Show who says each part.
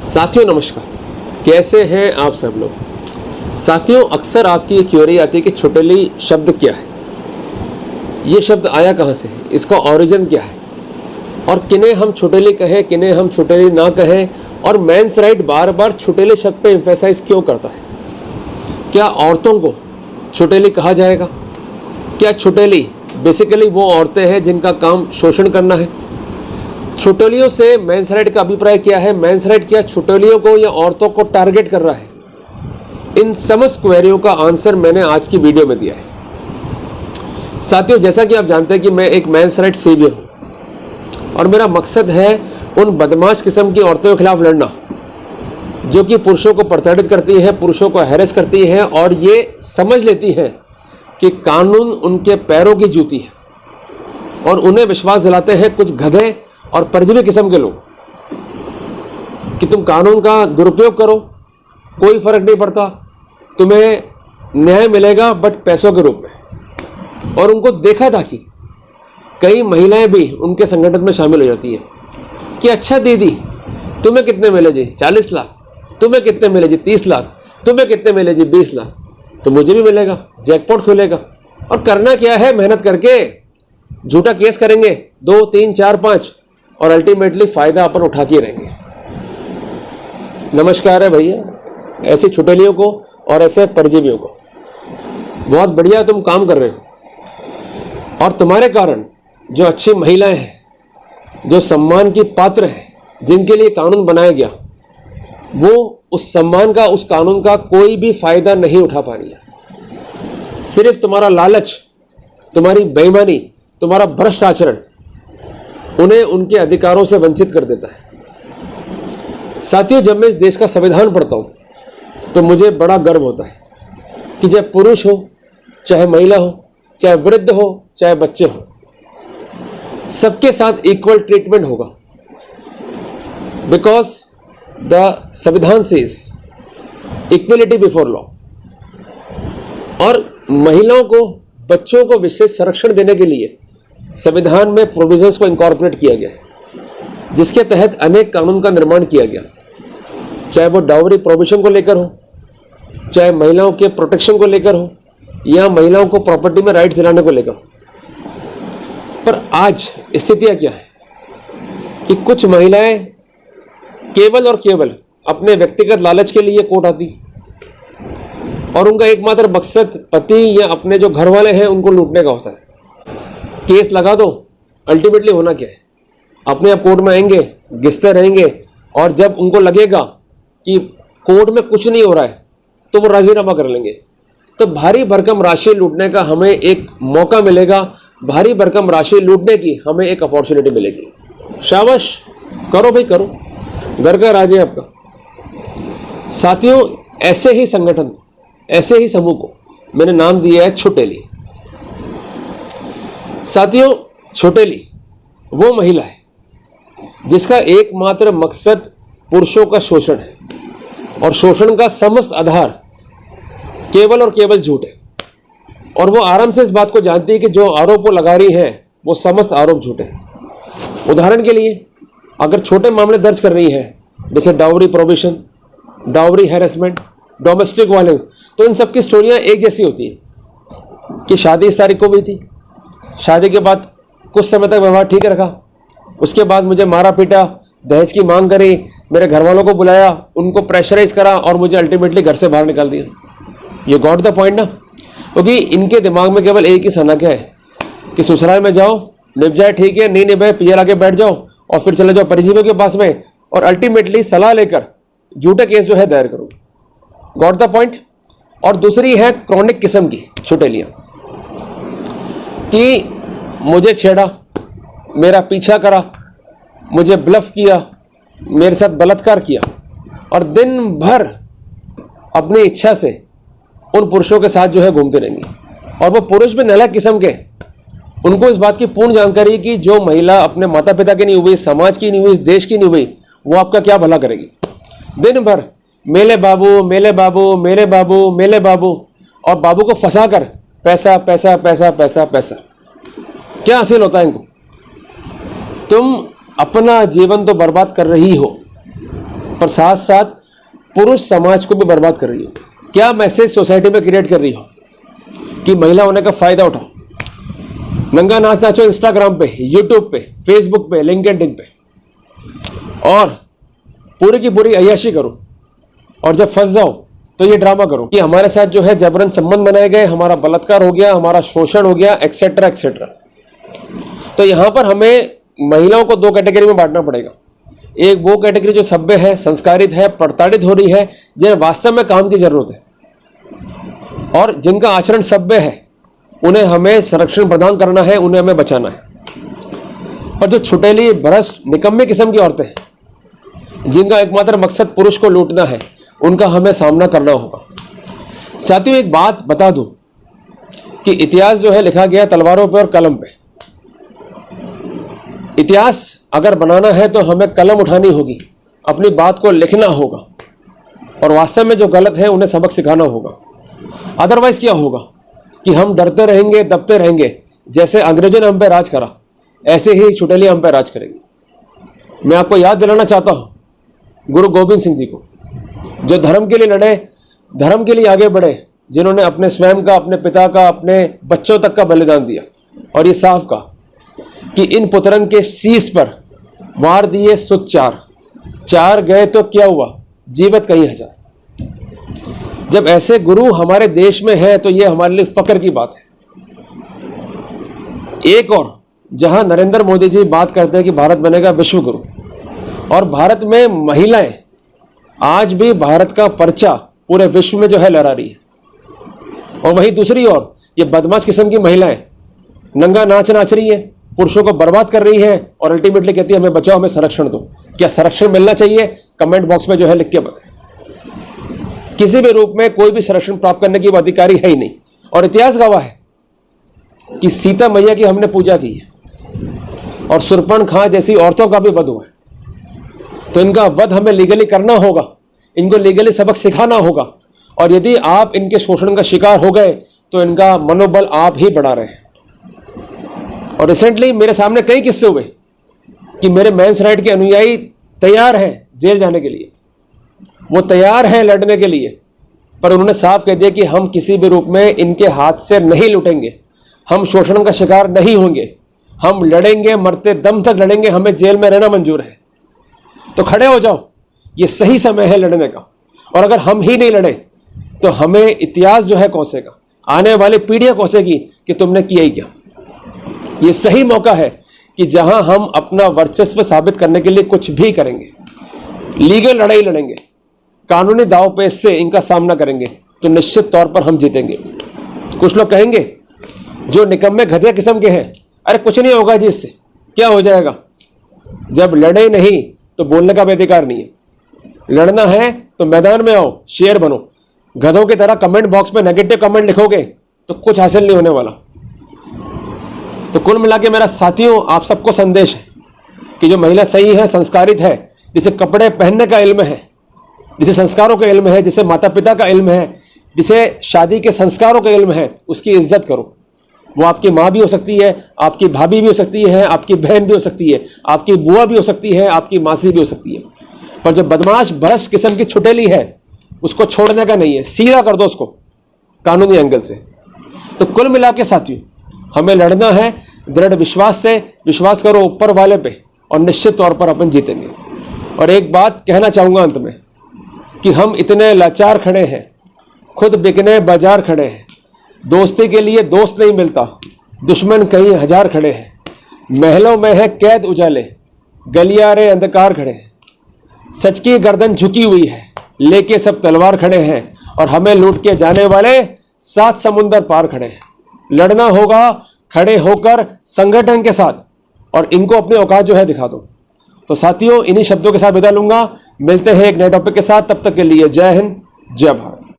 Speaker 1: साथियों नमस्कार, कैसे हैं आप सब लोग। साथियों, अक्सर आपकी ये क्वेरी आती है कि छुटेली शब्द क्या है, ये शब्द आया कहाँ से है, इसका ओरिजिन क्या है और किन्हें हम छुटेली कहें, किन्हें हम छुटेली ना कहें, और मेंस राइट बार बार छुटेली शब्द पे एम्फेसाइज क्यों करता है। क्या औरतों को छुटेली कहा जाएगा? क्या छुटेली बेसिकली वो औरतें हैं जिनका काम शोषण करना है? छुटेलियों से मेंस राइट का अभिप्राय क्या है? मेंस राइट क्या छुटेलियों को या औरतों को टारगेट कर रहा है? इन समस्त क्वेरियों का आंसर मैंने आज की वीडियो में दिया है। साथियों, जैसा कि आप जानते हैं कि मैं एक मेंस राइट सेवियर हूँ और मेरा मकसद है उन बदमाश किस्म की औरतों के खिलाफ लड़ना जो कि पुरुषों को प्रताड़ित करती हैं, पुरुषों को हैरेस करती हैं और ये समझ लेती हैं कि कानून उनके पैरों की जूती है और उन्हें विश्वास दिलाते हैं कुछ गधे और परजीवी किस्म के लोग कि तुम कानून का दुरुपयोग करो, कोई फर्क नहीं पड़ता, तुम्हें न्याय मिलेगा बट पैसों के रूप में। और उनको देखा था कि कई महिलाएं भी उनके संगठन में शामिल हो जाती हैं कि अच्छा दीदी, तुम्हें कितने मिले जी? 40 लाख। तुम्हें कितने मिले जी? 30 लाख। तुम्हें कितने मिले जी? 20 लाख। तो मुझे भी मिलेगा, जैकपॉट खुलेगा। और करना क्या है? मेहनत करके झूठा केस करेंगे 2, 3, 4, 5 और अल्टीमेटली फ़ायदा अपन उठा के रहेंगे। नमस्कार है भैया ऐसी छुटेलियों को और ऐसे परजीवियों को। बहुत बढ़िया तुम काम कर रहे हो और तुम्हारे कारण जो अच्छी महिलाएं हैं, जो सम्मान की पात्र हैं, जिनके लिए कानून बनाया गया, वो उस सम्मान का, उस कानून का कोई भी फ़ायदा नहीं उठा पा रही है। सिर्फ तुम्हारा लालच, तुम्हारी बेईमानी, तुम्हारा भ्रष्ट आचरण उन्हें उनके अधिकारों से वंचित कर देता है। साथियों, जब मैं इस देश का संविधान पढ़ता हूँ तो मुझे बड़ा गर्व होता है कि चाहे पुरुष हो, चाहे महिला हो, चाहे वृद्ध हो, चाहे बच्चे हो, सबके साथ इक्वल ट्रीटमेंट होगा। बिकॉज द संविधान सेज इक्वलिटी बिफोर लॉ। और महिलाओं को, बच्चों को विशेष संरक्षण देने के लिए संविधान में प्रोविजंस को इनकॉर्पोरेट किया गया है, जिसके तहत अनेक कानून का निर्माण किया गया, चाहे वो डाउरी प्रोविजन को लेकर हो, चाहे महिलाओं के प्रोटेक्शन को लेकर हो, या महिलाओं को प्रॉपर्टी में राइट्स दिलाने को लेकर हो। पर आज स्थितियां क्या है कि कुछ महिलाएं केवल और केवल अपने व्यक्तिगत लालच के लिए कोर्ट आती और उनका एकमात्र मकसद पति या अपने जो घर वाले हैं उनको लूटने का होता है। केस लगा दो, अल्टीमेटली होना क्या है? अपने आप कोर्ट में आएंगे, घिसते रहेंगे और जब उनको लगेगा कि कोर्ट में कुछ नहीं हो रहा है तो वो राजीनामा कर लेंगे। तो भारी भरकम राशि लूटने का हमें एक मौका मिलेगा, भारी भरकम राशि लूटने की हमें एक अपॉर्चुनिटी मिलेगी। शाबाश, करो भाई करो, घर का राज है आपका। साथियों, ऐसे ही संगठन, ऐसे ही समूह को मैंने नाम दिया है छुटेली। साथियों, छुटेली वो महिला है जिसका एकमात्र मकसद पुरुषों का शोषण है और शोषण का समस्त आधार केवल और केवल झूठ है। और वो आराम से इस बात को जानती है कि जो आरोप वो लगा रही है वो समस्त आरोप झूठ है। उदाहरण के लिए, अगर छोटे मामले दर्ज कर रही है जैसे dowry provision, dowry harassment, domestic violence, तो इन सब की स्टोरियाँ एक जैसी होती है कि शादी इस तारीख को हुई थी, शादी के बाद कुछ समय तक व्यवहार ठीक रखा, उसके बाद मुझे मारा पीटा, दहेज की मांग करी, मेरे घर वालों को बुलाया, उनको प्रेशराइज करा और मुझे अल्टीमेटली घर से बाहर निकाल दिया। ये गॉट द पॉइंट ना? क्योंकि इनके दिमाग में केवल एक ही सनक है कि ससुराल में जाओ, निभ जाए ठीक है, नहीं निभाए पियर आके बैठ जाओ और फिर चले जाओ परिजीवियों के पास में और अल्टीमेटली सलाह लेकर झूठे केस जो है दायर करो। Got the point. और दूसरी है क्रॉनिक किस्म की छुटेलियाँ कि मुझे छेड़ा, मेरा पीछा करा, मुझे ब्लफ किया, मेरे साथ बलात्कार किया और दिन भर अपनी इच्छा से उन पुरुषों के साथ जो है घूमते रहेंगी। और वो पुरुष भी नालायक किस्म के, उनको इस बात की पूर्ण जानकारी कि जो महिला अपने माता पिता की नहीं हुई, समाज की नहीं हुई, इस देश की नहीं हुई, वो आपका क्या भला करेगी। दिन भर मेले बाबू, मेले बाबू, मेले बाबू, मेले बाबू, और बाबू को फंसा कर पैसा पैसा पैसा पैसा पैसा। क्या हासिल होता है इनको? तुम अपना जीवन तो बर्बाद कर रही हो पर साथ साथ पुरुष समाज को भी बर्बाद कर रही हो। क्या मैसेज सोसाइटी में क्रिएट कर रही हो कि महिला होने का फ़ायदा उठाओ, नंगा नाच नाचो इंस्टाग्राम पे, यूट्यूब पे, फेसबुक पे, लिंक्डइन पे, और पूरी की पूरी अय्याशी करो, और जब फंस जाओ तो ये ड्रामा करो कि हमारे साथ जो है जबरन संबंध बनाए गए, हमारा बलात्कार हो गया, हमारा शोषण हो गया, एक्सेट्रा एक्सेट्रा। तो यहाँ पर हमें महिलाओं को दो कैटेगरी में बांटना पड़ेगा। एक वो कैटेगरी जो सभ्य है, संस्कारित है, प्रताड़ित हो रही है, जिन्हें वास्तव में काम की जरूरत है, और जिनका आचरण सभ्य है, उन्हें हमें संरक्षण प्रदान करना है, उन्हें हमें बचाना है। पर जो छुटेली, भ्रष्ट, निकम्मे किस्म की औरतें हैं, जिनका एकमात्र मकसद पुरुष को लूटना है, उनका हमें सामना करना होगा। साथियों, एक बात बता दूं कि इतिहास जो है लिखा गया तलवारों पे और कलम पे। इतिहास अगर बनाना है तो हमें कलम उठानी होगी, अपनी बात को लिखना होगा, और वास्तव में जो गलत है उन्हें सबक सिखाना होगा। अदरवाइज क्या होगा कि हम डरते रहेंगे, दबते रहेंगे। जैसे अंग्रेजों ने हम पे राज करा, ऐसे ही छुटेली हम पे राज करेंगे। मैं आपको याद दिलाना चाहता हूँ गुरु गोविंद सिंह जी को, जो धर्म के लिए लड़े, धर्म के लिए आगे बढ़े, जिन्होंने अपने स्वयं का, अपने पिता का, अपने बच्चों तक का बलिदान दिया, और ये साफ कहा कि इन पुत्रन के शीश पर वार दिए सुत चार, चार गए तो क्या हुआ, जीवित कहीं हजार। जब ऐसे गुरु हमारे देश में हैं तो ये हमारे लिए फक्र की बात है। एक और, जहां नरेंद्र मोदी जी बात करते हैं कि भारत बनेगा विश्व गुरु, और भारत में महिलाएं आज भी भारत का पर्चा पूरे विश्व में जो है लहरा रही है, और वहीं दूसरी ओर ये बदमाश किस्म की महिलाएं नंगा नाच नाच रही है, पुरुषों को बर्बाद कर रही है, और अल्टीमेटली कहती है हमें बचाओ, हमें संरक्षण दो। क्या संरक्षण मिलना चाहिए? कमेंट बॉक्स में जो है लिख के बताएं। किसी भी रूप में कोई भी संरक्षण प्राप्त करने की वो अधिकारी है ही नहीं। और इतिहास गवाह है कि सीता मैया की हमने पूजा की है, और सुरपण खां जैसी औरतों का भी वध हुआ है। तो इनका वध हमें लीगली करना होगा, इनको लीगली सबक सिखाना होगा, और यदि आप इनके शोषण का शिकार हो गए तो इनका मनोबल आप ही बढ़ा रहे हैं। और रिसेंटली मेरे सामने कई किस्से हुए कि मेरे मेंस राइट के अनुयायी तैयार हैं जेल जाने के लिए, वो तैयार हैं लड़ने के लिए, पर उन्होंने साफ कह दिया कि हम किसी भी रूप में इनके हाथ से नहीं लुटेंगे, हम शोषण का शिकार नहीं होंगे, हम लड़ेंगे, मरते दम तक लड़ेंगे, हमें जेल में रहना मंजूर है। तो खड़े हो जाओ, ये सही समय है लड़ने का। और अगर हम ही नहीं लड़े तो हमें इतिहास जो है कोसेगा, आने वाली पीढ़ियां कोसेगी कि तुमने किया ही क्या। ये सही मौका है कि जहां हम अपना वर्चस्व साबित करने के लिए कुछ भी करेंगे, लीगल लड़ाई लड़ेंगे, कानूनी दाव पेच से इनका सामना करेंगे, तो निश्चित तौर पर हम जीतेंगे। कुछ लोग कहेंगे जो निकम्मे घटिया किस्म के हैं, अरे कुछ नहीं होगा जी, इससे क्या हो जाएगा। जब लड़े नहीं तो बोलने का भी अधिकार नहीं है। लड़ना है तो मैदान में आओ, शेर बनो। गधों की तरह कमेंट बॉक्स में नेगेटिव कमेंट लिखोगे तो कुछ हासिल नहीं होने वाला। तो कुल मिला के मेरा साथियों आप सबको संदेश है कि जो महिला सही है, संस्कारित है, जिसे कपड़े पहनने का इल्म है, जिसे संस्कारों का इल्म है, जिसे माता पिता का इल्म है, जिसे शादी के संस्कारों का इल्म है, उसकी इज्जत करो। वो आपकी माँ भी हो सकती है, आपकी भाभी भी हो सकती है, आपकी बहन भी हो सकती है, आपकी बुआ भी हो सकती है, आपकी मासी भी हो सकती है। पर जो बदमाश भ्रष्ट किस्म की छुटेली है उसको छोड़ने का नहीं है, सीधा कर दो उसको कानूनी एंगल से। तो कुल मिला के साथियों हमें लड़ना है दृढ़ विश्वास से। विश्वास करो ऊपर वाले पे, और निश्चित तौर पर अपन जीतेंगे। और एक बात कहना चाहूँगा अंत में कि हम इतने लाचार खड़े हैं, खुद बिकने बाजार खड़े हैं, दोस्ती के लिए दोस्त नहीं मिलता, दुश्मन कई हजार खड़े हैं, महलों में है कैद उजाले, गलियारे अंधकार खड़े हैं, सच की गर्दन झुकी हुई है, लेके सब तलवार खड़े हैं, और हमें लूट के जाने वाले 7 समुंदर पार खड़े हैं। लड़ना होगा खड़े होकर संगठन के साथ, और इनको अपनी औकात जो है दिखा दो। तो साथियों इन्हीं शब्दों के साथ विदा लूंगा, मिलते हैं एक नए टॉपिक के साथ। तब तक के लिए जय हिंद, जय भारत।